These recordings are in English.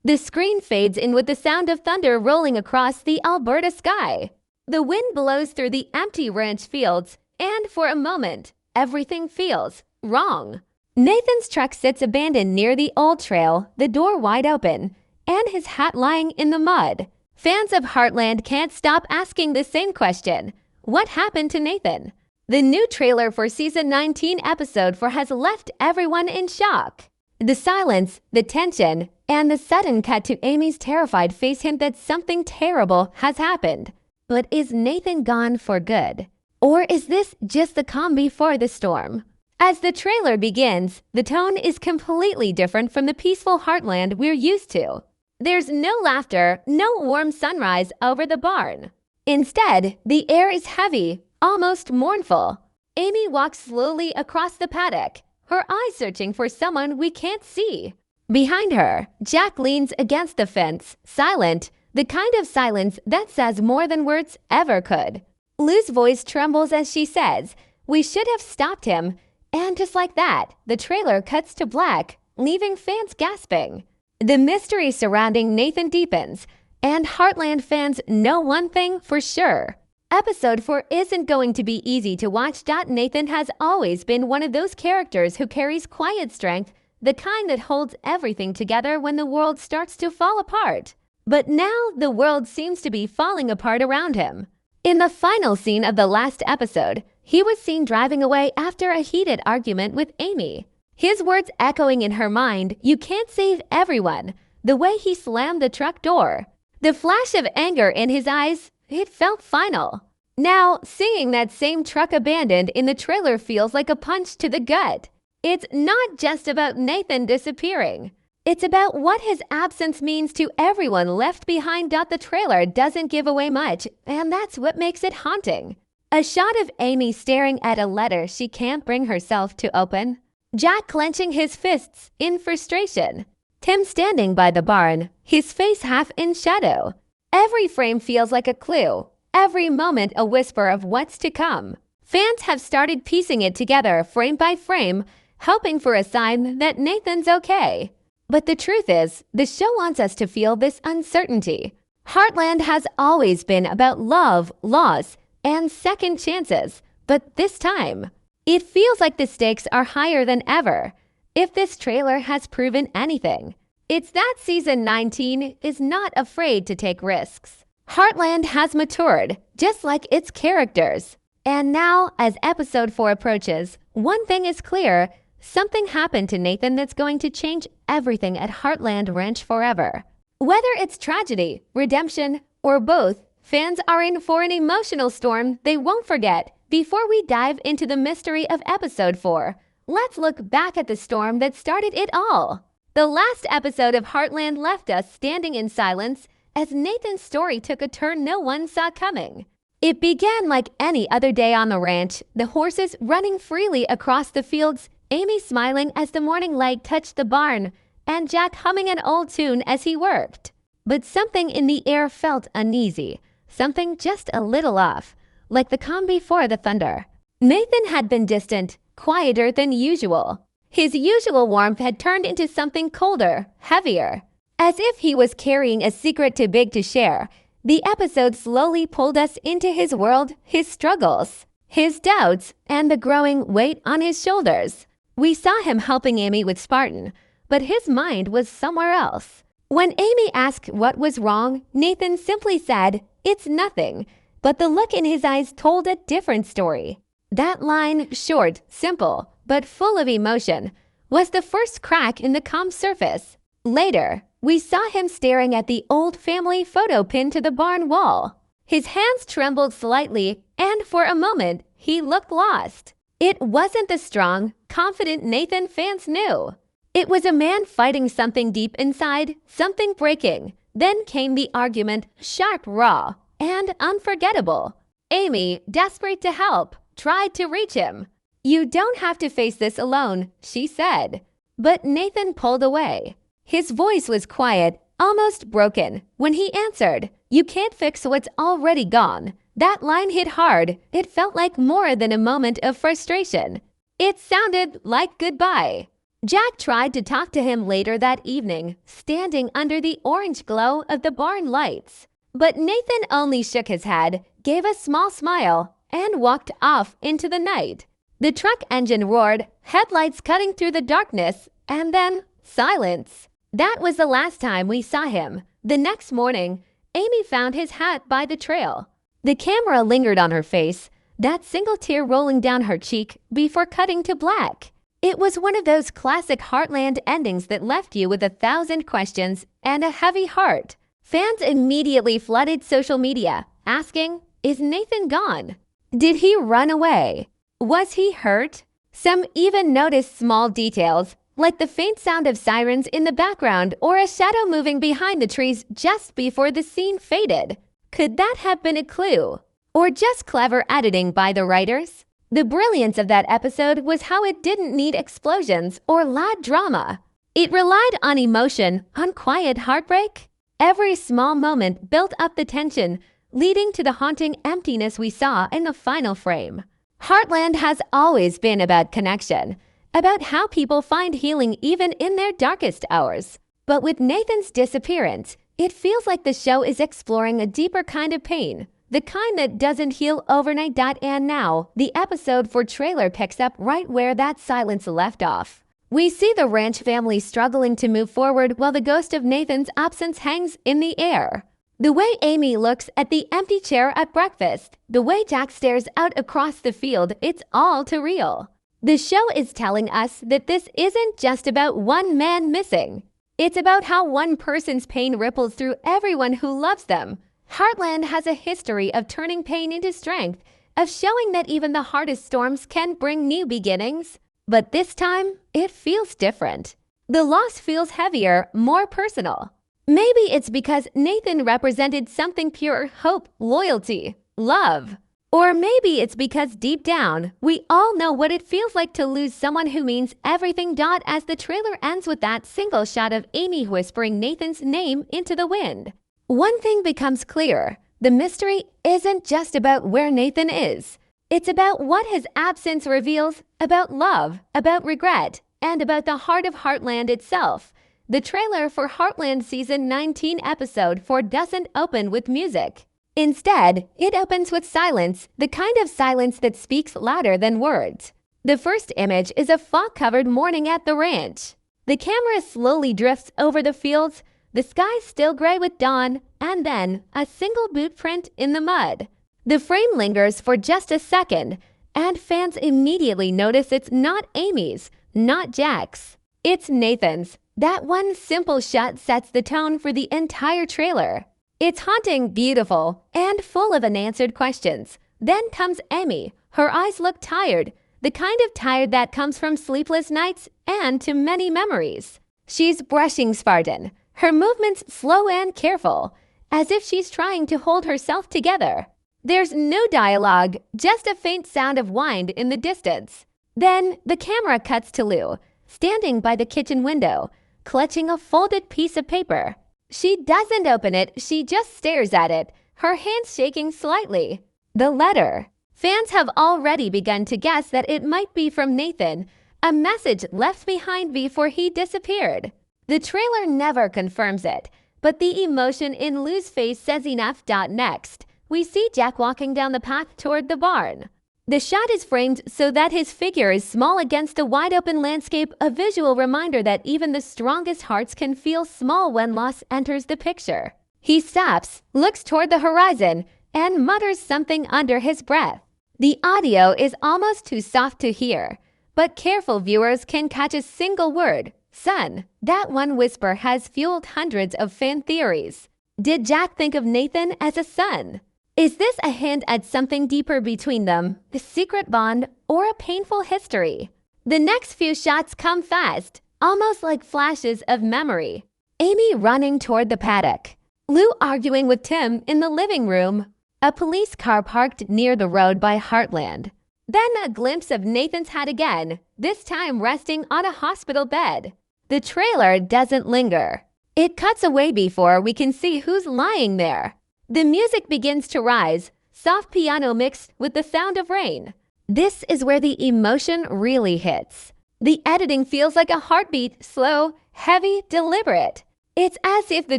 The screen fades in with the sound of thunder rolling across the Alberta sky. The wind blows through the empty ranch fields, and for a moment, everything feels wrong. Nathan's truck sits abandoned near the old trail, the door wide open, and his hat lying in the mud. Fans of Heartland can't stop asking the same question. What happened to Nathan? The new trailer for Season 19 Episode 4 has left everyone in shock. The silence, the tension, and the sudden cut to Amy's terrified face hint that something terrible has happened. But is Nathan gone for good? Or is this just the calm before the storm? As the trailer begins, the tone is completely different from the peaceful Heartland we're used to. There's no laughter, no warm sunrise over the barn. Instead, the air is heavy, almost mournful. Amy walks slowly across the paddock, her eyes searching for someone we can't see. Behind her, Jack leans against the fence, silent, the kind of silence that says more than words ever could. Lou's voice trembles as she says, "We should have stopped him." And just like that, the trailer cuts to black, leaving fans gasping. The mystery surrounding Nathan deepens, and Heartland fans know one thing for sure. Episode 4 isn't going to be easy to watch. Nathan has always been one of those characters who carries quiet strength, the kind that holds everything together when the world starts to fall apart. But now the world seems to be falling apart around him. In the final scene of the last episode, he was seen driving away after a heated argument with Amy. His words echoing in her mind, "You can't save everyone," the way he slammed the truck door. The flash of anger in his eyes, it felt final. Now, seeing that same truck abandoned in the trailer feels like a punch to the gut. It's not just about Nathan disappearing. It's about what his absence means to everyone left behind. The trailer doesn't give away much, and that's what makes it haunting. A shot of Amy staring at a letter she can't bring herself to open. Jack clenching his fists in frustration. Tim standing by the barn, his face half in shadow. Every frame feels like a clue, every moment a whisper of what's to come. Fans have started piecing it together frame by frame, hoping for a sign that Nathan's okay. But the truth is, the show wants us to feel this uncertainty. Heartland has always been about love, loss, and second chances, but this time, it feels like the stakes are higher than ever. If this trailer has proven anything, it's that Season 19 is not afraid to take risks. Heartland has matured, just like its characters. And now, as Episode 4 approaches, one thing is clear. Something happened to Nathan that's going to change everything at Heartland Ranch forever. Whether it's tragedy, redemption, or both, fans are in for an emotional storm they won't forget. Before we dive into the mystery of Episode 4, let's look back at the storm that started it all. The last episode of Heartland left us standing in silence as Nathan's story took a turn no one saw coming. It began like any other day on the ranch, the horses running freely across the fields, Amy smiling as the morning light touched the barn, and Jack humming an old tune as he worked. But something in the air felt uneasy, something just a little off, like the calm before the thunder. Nathan had been distant, quieter than usual. His usual warmth had turned into something colder, heavier. As if he was carrying a secret too big to share, the episode slowly pulled us into his world, his struggles, his doubts, and the growing weight on his shoulders. We saw him helping Amy with Spartan, but his mind was somewhere else. When Amy asked what was wrong, Nathan simply said, "It's nothing," but the look in his eyes told a different story. That line, short, simple, but full of emotion, was the first crack in the calm surface. Later, we saw him staring at the old family photo pinned to the barn wall. His hands trembled slightly, and for a moment, he looked lost. It wasn't the strong, confident Nathan fans knew. It was a man fighting something deep inside, something breaking. Then came the argument, sharp, raw, and unforgettable. Amy, desperate to help, tried to reach him. "You don't have to face this alone," she said. But Nathan pulled away. His voice was quiet, almost broken, when he answered, "You can't fix what's already gone." That line hit hard. It felt like more than a moment of frustration. It sounded like goodbye. Jack tried to talk to him later that evening, standing under the orange glow of the barn lights. But Nathan only shook his head, gave a small smile, and walked off into the night. The truck engine roared, headlights cutting through the darkness, and then silence. That was the last time we saw him. The next morning, Amy found his hat by the trail. The camera lingered on her face, that single tear rolling down her cheek before cutting to black. It was one of those classic Heartland endings that left you with 1,000 questions and a heavy heart. Fans immediately flooded social media, asking, "Is Nathan gone? Did he run away? Was he hurt?" Some even noticed small details, like the faint sound of sirens in the background or a shadow moving behind the trees just before the scene faded. Could that have been a clue? Or just clever editing by the writers? The brilliance of that episode was how it didn't need explosions or loud drama. It relied on emotion, on quiet heartbreak. Every small moment built up the tension, leading to the haunting emptiness we saw in the final frame. Heartland has always been about connection, about how people find healing even in their darkest hours. But with Nathan's disappearance, it feels like the show is exploring a deeper kind of pain. The kind that doesn't heal overnight. And now, the episode 4 trailer picks up right where that silence left off. We see the ranch family struggling to move forward while the ghost of Nathan's absence hangs in the air. The way Amy looks at the empty chair at breakfast, the way Jack stares out across the field, it's all too real. The show is telling us that this isn't just about one man missing. It's about how one person's pain ripples through everyone who loves them. Heartland has a history of turning pain into strength, of showing that even the hardest storms can bring new beginnings. But this time, it feels different. The loss feels heavier, more personal. Maybe it's because Nathan represented something pure: hope, loyalty, love. Or maybe it's because deep down, we all know what it feels like to lose someone who means everything. As the trailer ends with that single shot of Amy whispering Nathan's name into the wind. One thing becomes clear: the mystery isn't just about where Nathan is. It's about what his absence reveals, about love, about regret, and about the heart of Heartland itself. The trailer for Heartland Season 19 Episode 4 doesn't open with music. Instead, it opens with silence, the kind of silence that speaks louder than words. The first image is a fog-covered morning at the ranch. The camera slowly drifts over the fields, the sky still gray with dawn, and then a single boot print in the mud. The frame lingers for just a second, and fans immediately notice it's not Amy's, not Jack's. It's Nathan's. That one simple shot sets the tone for the entire trailer. It's haunting, beautiful, and full of unanswered questions. Then comes Amy. Her eyes look tired, the kind of tired that comes from sleepless nights and too many memories. She's brushing Spartan, her movements slow and careful, as if she's trying to hold herself together. There's no dialogue, just a faint sound of wind in the distance. Then the camera cuts to Lou, standing by the kitchen window, clutching a folded piece of paper. She doesn't open it, she just stares at it, her hands shaking slightly. The letter. Fans have already begun to guess that it might be from Nathan, a message left behind before he disappeared. The trailer never confirms it, but the emotion in Lou's face says enough. Next, we see Jack walking down the path toward the barn. The shot is framed so that his figure is small against a wide-open landscape, a visual reminder that even the strongest hearts can feel small when loss enters the picture. He stops, looks toward the horizon, and mutters something under his breath. The audio is almost too soft to hear, but careful viewers can catch a single word: son. That one whisper has fueled hundreds of fan theories. Did Jack think of Nathan as a son? Is this a hint at something deeper between them, a secret bond, or a painful history? The next few shots come fast, almost like flashes of memory. Amy running toward the paddock. Lou arguing with Tim in the living room. A police car parked near the road by Heartland. Then a glimpse of Nathan's hat again, this time resting on a hospital bed. The trailer doesn't linger. It cuts away before we can see who's lying there. The music begins to rise, soft piano mixed with the sound of rain. This is where the emotion really hits. The editing feels like a heartbeat, slow, heavy, deliberate. It's as if the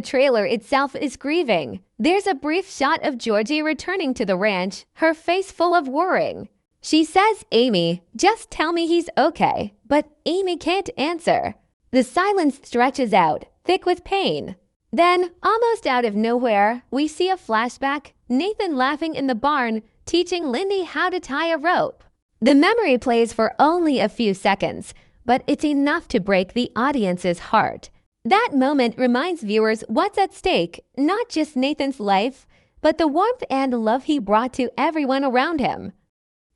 trailer itself is grieving. There's a brief shot of Georgie returning to the ranch, her face full of worrying. She says, "Amy, just tell me he's okay," but Amy can't answer. The silence stretches out, thick with pain. Then, almost out of nowhere, we see a flashback, Nathan laughing in the barn, teaching Lindy how to tie a rope. The memory plays for only a few seconds, but it's enough to break the audience's heart. That moment reminds viewers what's at stake, not just Nathan's life, but the warmth and love he brought to everyone around him.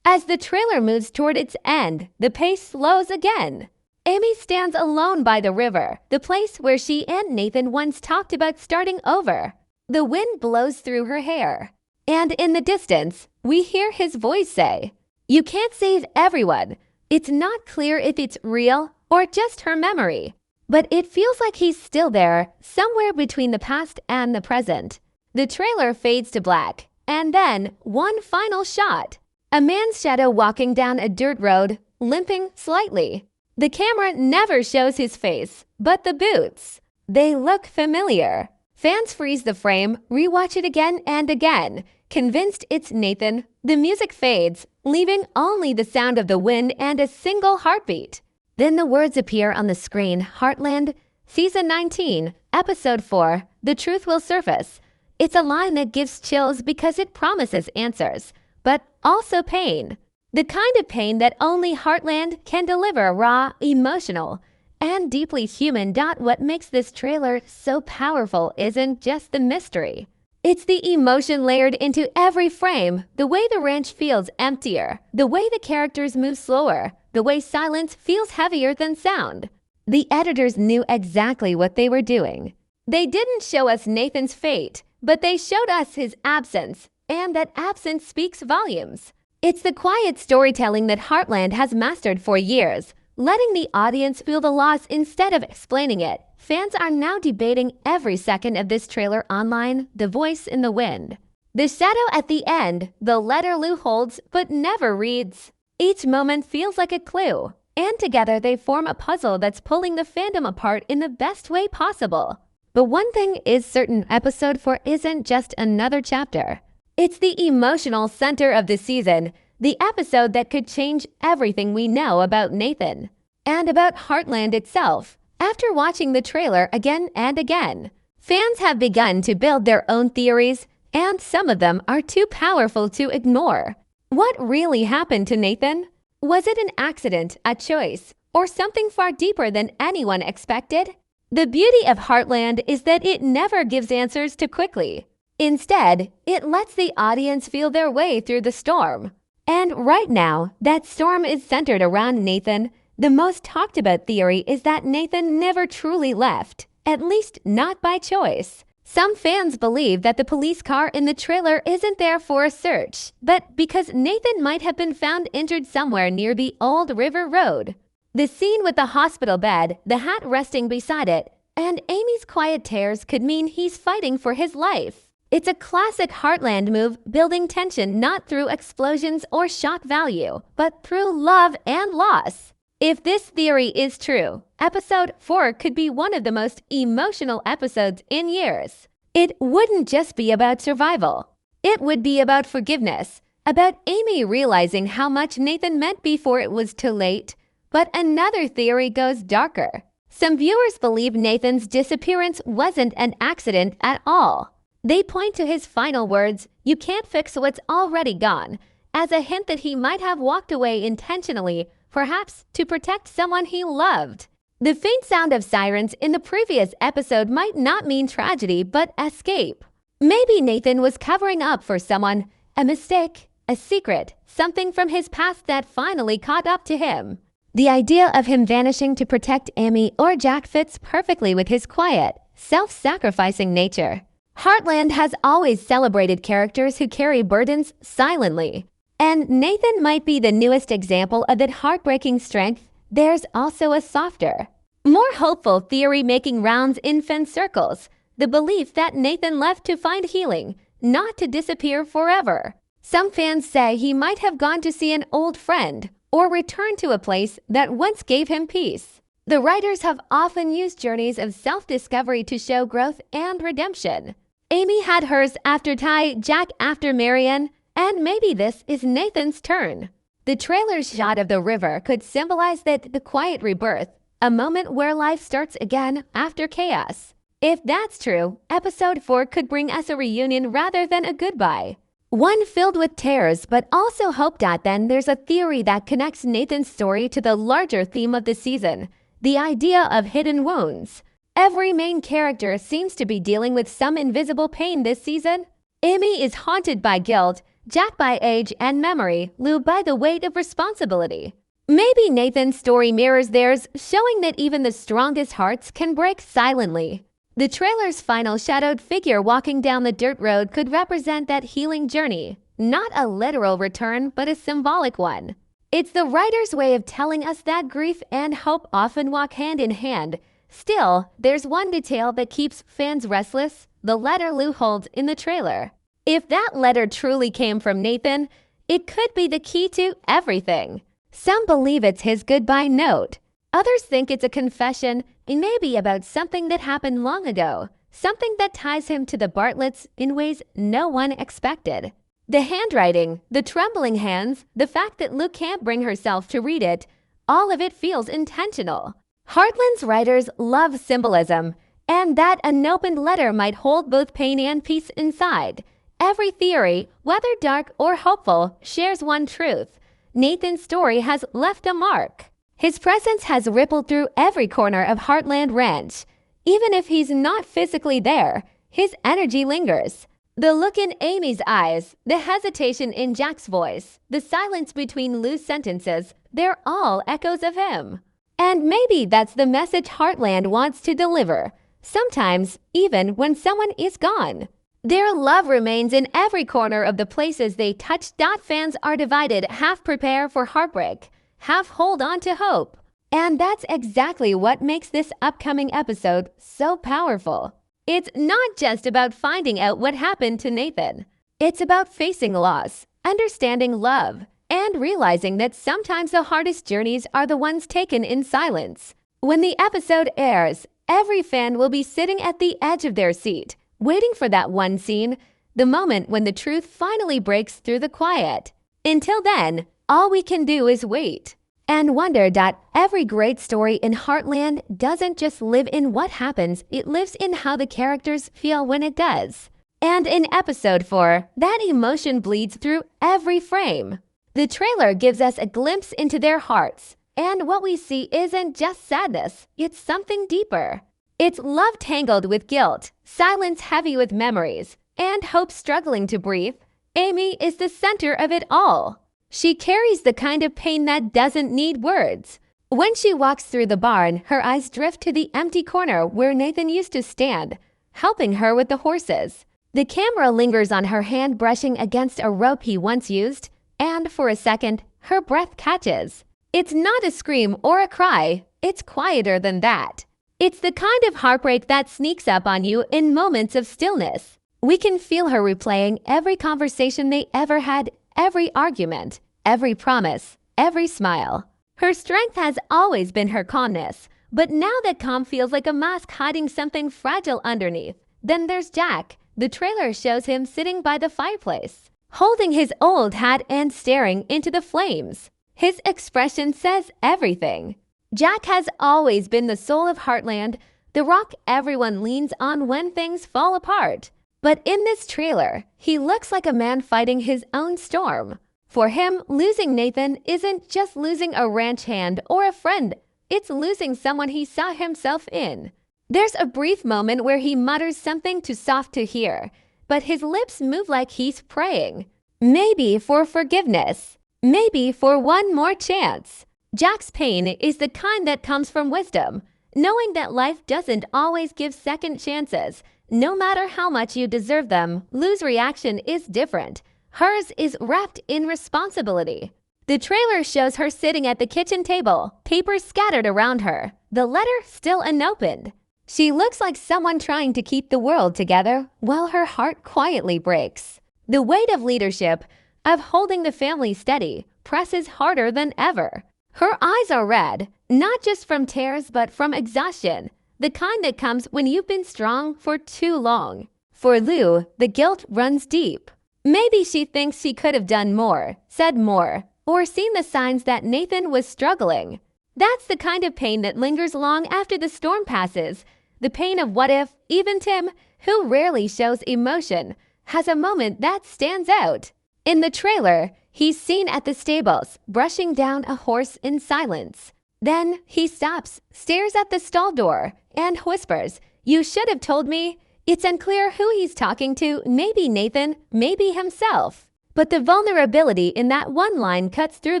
As the trailer moves toward its end, the pace slows again. Amy stands alone by the river, the place where she and Nathan once talked about starting over. The wind blows through her hair, and in the distance, we hear his voice say, "You can't save everyone." It's not clear if it's real or just her memory, but it feels like he's still there, somewhere between the past and the present. The trailer fades to black, and then one final shot. A man's shadow walking down a dirt road, limping slightly. The camera never shows his face, but the boots. They look familiar. Fans freeze the frame, rewatch it again and again, convinced it's Nathan. The music fades, leaving only the sound of the wind and a single heartbeat. Then the words appear on the screen, Heartland, Season 19, Episode 4, The Truth Will Surface. It's a line that gives chills because it promises answers, but also pain. The kind of pain that only Heartland can deliver, raw, emotional, and deeply human. What makes this trailer so powerful isn't just the mystery. It's the emotion layered into every frame, the way the ranch feels emptier, the way the characters move slower, the way silence feels heavier than sound. The editors knew exactly what they were doing. They didn't show us Nathan's fate, but they showed us his absence, and that absence speaks volumes. It's the quiet storytelling that Heartland has mastered for years, letting the audience feel the loss instead of explaining it. Fans are now debating every second of this trailer online, the voice in the wind. The shadow at the end, the letter Lou holds but never reads. Each moment feels like a clue, and together they form a puzzle that's pulling the fandom apart in the best way possible. But one thing is certain, Episode 4 isn't just another chapter. It's the emotional center of the season, the episode that could change everything we know about Nathan and about Heartland itself. After watching the trailer again and again, fans have begun to build their own theories, and some of them are too powerful to ignore. What really happened to Nathan? Was it an accident, a choice, or something far deeper than anyone expected? The beauty of Heartland is that it never gives answers too quickly. Instead, it lets the audience feel their way through the storm. And right now, that storm is centered around Nathan. The most talked about theory is that Nathan never truly left, at least not by choice. Some fans believe that the police car in the trailer isn't there for a search, but because Nathan might have been found injured somewhere near the old river road. The scene with the hospital bed, the hat resting beside it, and Amy's quiet tears could mean he's fighting for his life. It's a classic Heartland move, building tension not through explosions or shock value, but through love and loss. If this theory is true, Episode 4 could be one of the most emotional episodes in years. It wouldn't just be about survival. It would be about forgiveness, about Amy realizing how much Nathan meant before it was too late. But another theory goes darker. Some viewers believe Nathan's disappearance wasn't an accident at all. They point to his final words, "You can't fix what's already gone," as a hint that he might have walked away intentionally, perhaps to protect someone he loved. The faint sound of sirens in the previous episode might not mean tragedy, but escape. Maybe Nathan was covering up for someone, a mistake, a secret, something from his past that finally caught up to him. The idea of him vanishing to protect Amy or Jack fits perfectly with his quiet, self-sacrificing nature. Heartland has always celebrated characters who carry burdens silently. And Nathan might be the newest example of that heartbreaking strength. There's also a softer, more hopeful theory making rounds in fan circles. The belief that Nathan left to find healing, not to disappear forever. Some fans say he might have gone to see an old friend, or return to a place that once gave him peace. The writers have often used journeys of self-discovery to show growth and redemption. Amy had hers after Ty, Jack after Marion, and maybe this is Nathan's turn. The trailer's shot of the river could symbolize that the quiet rebirth, a moment where life starts again after chaos. If that's true, episode 4 could bring us a reunion rather than a goodbye. One filled with tears, but also hope. Then there's a theory that connects Nathan's story to the larger theme of the season, the idea of hidden wounds. Every main character seems to be dealing with some invisible pain this season. Amy is haunted by guilt, Jack by age and memory, Lou by the weight of responsibility. Maybe Nathan's story mirrors theirs, showing that even the strongest hearts can break silently. The trailer's final shadowed figure walking down the dirt road could represent that healing journey, not a literal return, but a symbolic one. It's the writer's way of telling us that grief and hope often walk hand in hand. Still, there's one detail that keeps fans restless: the letter Lou holds in the trailer. If that letter truly came from Nathan, it could be the key to everything. Some believe it's his goodbye note. Others think it's a confession, maybe about something that happened long ago, something that ties him to the Bartletts in ways no one expected. The handwriting, the trembling hands, the fact that Lou can't bring herself to read it, all of it feels intentional. Heartland's writers love symbolism, and that unopened letter might hold both pain and peace inside. Every theory, whether dark or hopeful, shares one truth: Nathan's story has left a mark. His presence has rippled through every corner of Heartland Ranch. Even if he's not physically there, his energy lingers. The look in Amy's eyes, the hesitation in Jack's voice, the silence between Lou's sentences, they're all echoes of him. And maybe that's the message Heartland wants to deliver, sometimes even when someone is gone. Their love remains in every corner of the places they touch. Fans are divided, half prepare for heartbreak, half hold on to hope. And that's exactly what makes this upcoming episode so powerful. It's not just about finding out what happened to Nathan. It's about facing loss, understanding love, and realizing that sometimes the hardest journeys are the ones taken in silence. When the episode airs, every fan will be sitting at the edge of their seat, waiting for that one scene, the moment when the truth finally breaks through the quiet. Until then, all we can do is wait and wonder that every great story in Heartland doesn't just live in what happens, it lives in how the characters feel when it does. And in episode 4, that emotion bleeds through every frame. The trailer gives us a glimpse into their hearts, and what we see isn't just sadness, it's something deeper. It's love tangled with guilt, silence heavy with memories, and hope struggling to breathe. Amy is the center of it all. She carries the kind of pain that doesn't need words. When she walks through the barn, her eyes drift to the empty corner where Nathan used to stand, helping her with the horses. The camera lingers on her hand brushing against a rope he once used, and for a second, her breath catches. It's not a scream or a cry, it's quieter than that. It's the kind of heartbreak that sneaks up on you in moments of stillness. We can feel her replaying every conversation they ever had, every argument, every promise, every smile. Her strength has always been her calmness, but now that calm feels like a mask hiding something fragile underneath. Then there's Jack. The trailer shows him sitting by the fireplace, holding his old hat and staring into the flames. His expression says everything. Jack has always been the soul of Heartland, the rock everyone leans on when things fall apart. But in this trailer, he looks like a man fighting his own storm. For him, losing Nathan isn't just losing a ranch hand or a friend, it's losing someone he saw himself in. There's a brief moment where he mutters something too soft to hear, but his lips move like he's praying. Maybe for forgiveness, maybe for one more chance. Jack's pain is the kind that comes from wisdom, knowing that life doesn't always give second chances. No matter how much you deserve them, Lou's reaction is different. Hers is wrapped in responsibility. The trailer shows her sitting at the kitchen table, papers scattered around her, the letter still unopened. She looks like someone trying to keep the world together while her heart quietly breaks. The weight of leadership, of holding the family steady, presses harder than ever. Her eyes are red, not just from tears but from exhaustion, the kind that comes when you've been strong for too long. For Lou, the guilt runs deep. Maybe she thinks she could have done more, said more, or seen the signs that Nathan was struggling. That's the kind of pain that lingers long after the storm passes. The pain of what if, even Tim, who rarely shows emotion, has a moment that stands out. In the trailer, he's seen at the stables, brushing down a horse in silence. Then he stops, stares at the stall door, and whispers, "You should have told me." It's unclear who he's talking to, maybe Nathan, maybe himself. But the vulnerability in that one line cuts through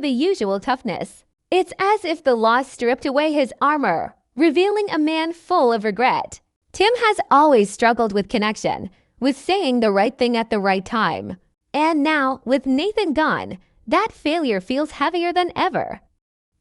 the usual toughness. It's as if the loss stripped away his armor, revealing a man full of regret. Tim has always struggled with connection, with saying the right thing at the right time. And now, with Nathan gone, that failure feels heavier than ever.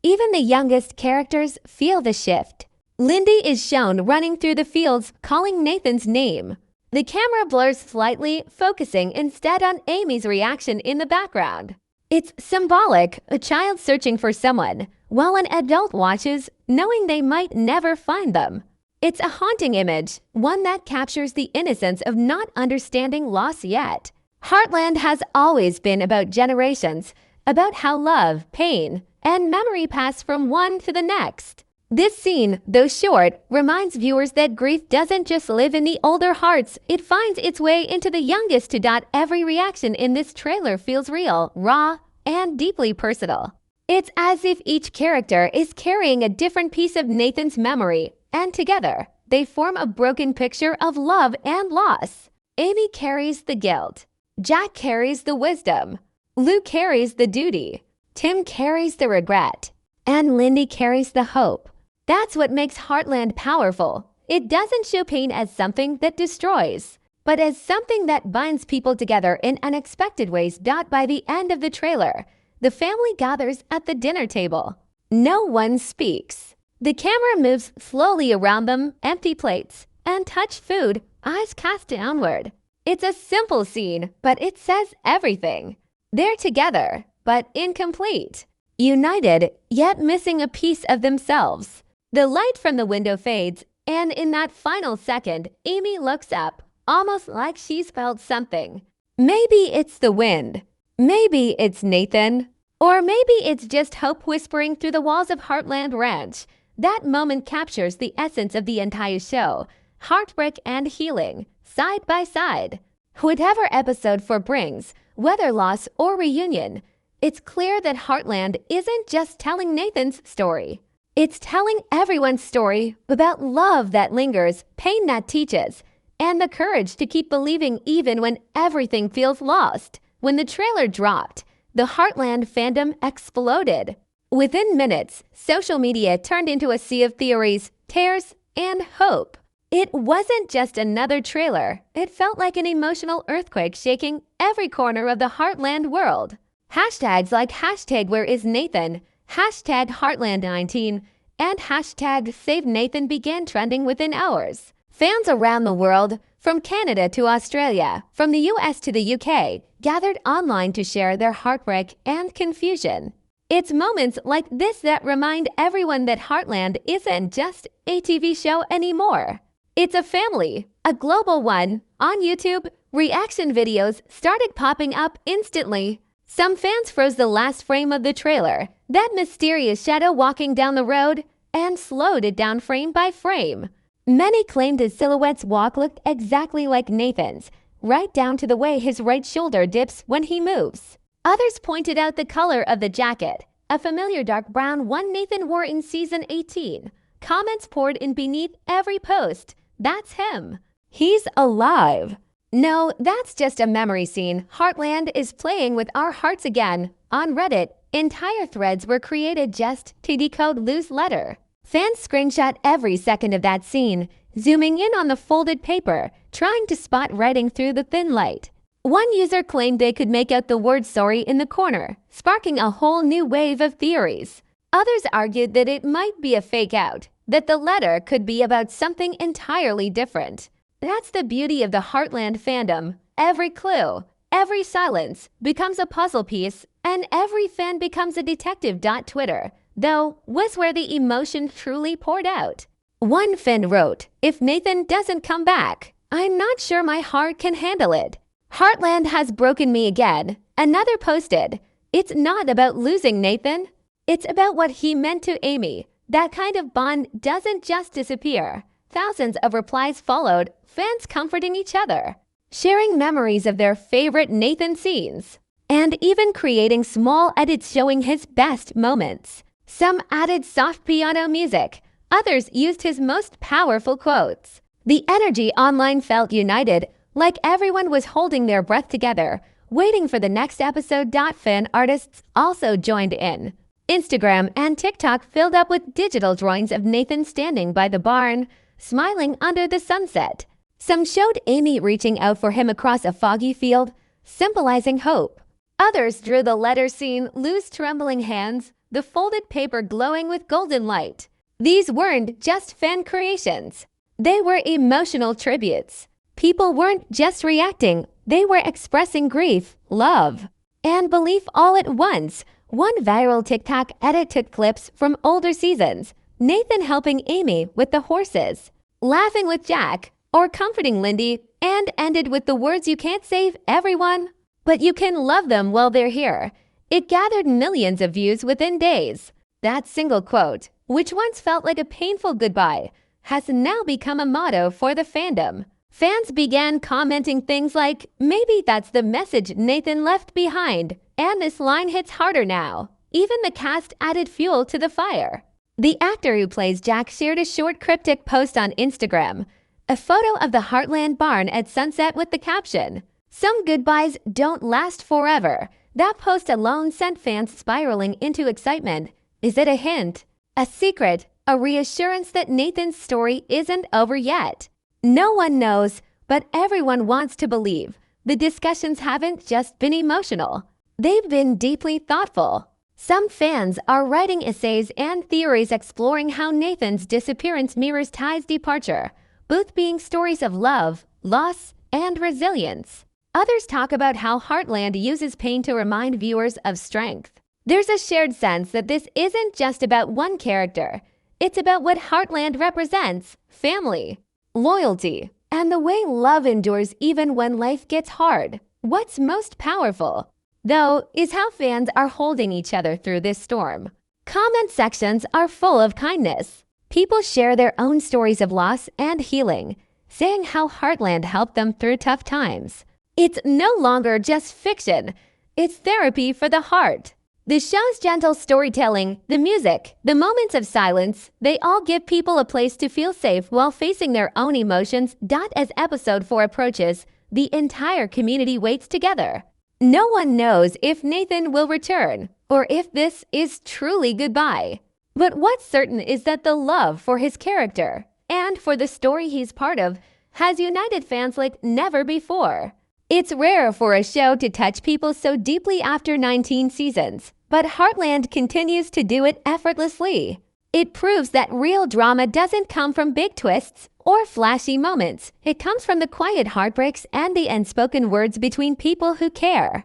Even the youngest characters feel the shift. Lindy is shown running through the fields calling Nathan's name. The camera blurs slightly, focusing instead on Amy's reaction in the background. It's symbolic, a child searching for someone, while an adult watches, knowing they might never find them. It's a haunting image, one that captures the innocence of not understanding loss yet. Heartland has always been about generations, about how love, pain, and memory pass from one to the next. This scene, though short, reminds viewers that grief doesn't just live in the older hearts, it finds its way into the youngest too. Every reaction in this trailer feels real, raw, and deeply personal. It's as if each character is carrying a different piece of Nathan's memory, and together, they form a broken picture of love and loss. Amy carries the guilt. Jack carries the wisdom. Lou carries the duty. Tim carries the regret. And Lindy carries the hope. That's what makes Heartland powerful. It doesn't show pain as something that destroys, but as something that binds people together in unexpected ways. By the end of the trailer, the family gathers at the dinner table. No one speaks. The camera moves slowly around them, empty plates, and touch food, eyes cast downward. It's a simple scene, but it says everything. They're together, but incomplete. United, yet missing a piece of themselves. The light from the window fades, and in that final second, Amy looks up, almost like she's felt something. Maybe it's the wind. Maybe it's Nathan. Or maybe it's just hope whispering through the walls of Heartland Ranch. That moment captures the essence of the entire show. Heartbreak and healing, side by side. Whatever episode 4 brings, whether loss or reunion, it's clear that Heartland isn't just telling Nathan's story. It's telling everyone's story about love that lingers, pain that teaches, and the courage to keep believing even when everything feels lost. When the trailer dropped, the Heartland fandom exploded. Within minutes, social media turned into a sea of theories, tears, and hope. It wasn't just another trailer. It felt like an emotional earthquake shaking every corner of the Heartland world. Hashtags like #WhereIsNathan, #Heartland19, and #SaveNathan began trending within hours. Fans around the world, from Canada to Australia, from the US to the UK, gathered online to share their heartbreak and confusion. It's moments like this that remind everyone that Heartland isn't just a TV show anymore. It's a family, a global one. On YouTube, reaction videos started popping up instantly. Some fans froze the last frame of the trailer, that mysterious shadow walking down the road, and slowed it down frame by frame. Many claimed his silhouette's walk looked exactly like Nathan's, right down to the way his right shoulder dips when he moves. Others pointed out the color of the jacket, a familiar dark brown one Nathan wore in season 18. Comments poured in beneath every post. That's him. He's alive. No, that's just a memory scene. Heartland is playing with our hearts again. On Reddit, entire threads were created just to decode Lou's letter. Fans screenshot every second of that scene, zooming in on the folded paper, trying to spot writing through the thin light. One user claimed they could make out the word sorry in the corner, sparking a whole new wave of theories. Others argued that it might be a fake out, that the letter could be about something entirely different. That's the beauty of the Heartland fandom. Every clue, Every silence becomes a puzzle piece, and every fan becomes a detective. Twitter, though, was where the emotion truly poured out. One fan wrote, "If Nathan doesn't come back, I'm not sure my heart can handle it. Heartland has broken me again." Another posted, "It's not about losing Nathan. It's about what he meant to Amy. That kind of bond doesn't just disappear." Thousands of replies followed, fans comforting each other, sharing memories of their favorite Nathan scenes, and even creating small edits showing his best moments. Some added soft piano music, others used his most powerful quotes. The energy online felt united, like everyone was holding their breath together, waiting for the next episode. Fan artists also joined in. Instagram and TikTok filled up with digital drawings of Nathan standing by the barn, smiling under the sunset. Some showed Amy reaching out for him across a foggy field, symbolizing hope. Others drew the letter scene, loose trembling hands, the folded paper glowing with golden light. These weren't just fan creations. They were emotional tributes. People weren't just reacting, they were expressing grief, love, and belief all at once. One viral TikTok edit took clips from older seasons, Nathan helping Amy with the horses, laughing with Jack, or comforting Lindy, and ended with the words, "You can't save everyone, but you can love them while they're here." It gathered millions of views within days. That single quote, which once felt like a painful goodbye, has now become a motto for the fandom. Fans began commenting things like, "Maybe that's the message Nathan left behind, and this line hits harder now." Even the cast added fuel to the fire. The actor who plays Jack shared a short cryptic post on Instagram, a photo of the Heartland barn at sunset with the caption, "Some goodbyes don't last forever." That post alone sent fans spiraling into excitement. Is it a hint, a secret, a reassurance that Nathan's story isn't over yet? No one knows, but everyone wants to believe. The discussions haven't just been emotional. They've been deeply thoughtful. Some fans are writing essays and theories exploring how Nathan's disappearance mirrors Ty's departure, both being stories of love, loss, and resilience. Others talk about how Heartland uses pain to remind viewers of strength. There's a shared sense that this isn't just about one character. It's about what Heartland represents: family, loyalty, and the way love endures even when life gets hard. What's most powerful, though, is how fans are holding each other through this storm. Comment sections are full of kindness. People share their own stories of loss and healing, saying how Heartland helped them through tough times. It's no longer just fiction, it's therapy for the heart. The show's gentle storytelling, the music, the moments of silence, they all give people a place to feel safe while facing their own emotions. As episode 4 approaches, the entire community waits together. No one knows if Nathan will return, or if this is truly goodbye. But what's certain is that the love for his character, and for the story he's part of, has united fans like never before. It's rare for a show to touch people so deeply after 19 seasons, but Heartland continues to do it effortlessly. It proves that real drama doesn't come from big twists or flashy moments. It comes from the quiet heartbreaks and the unspoken words between people who care.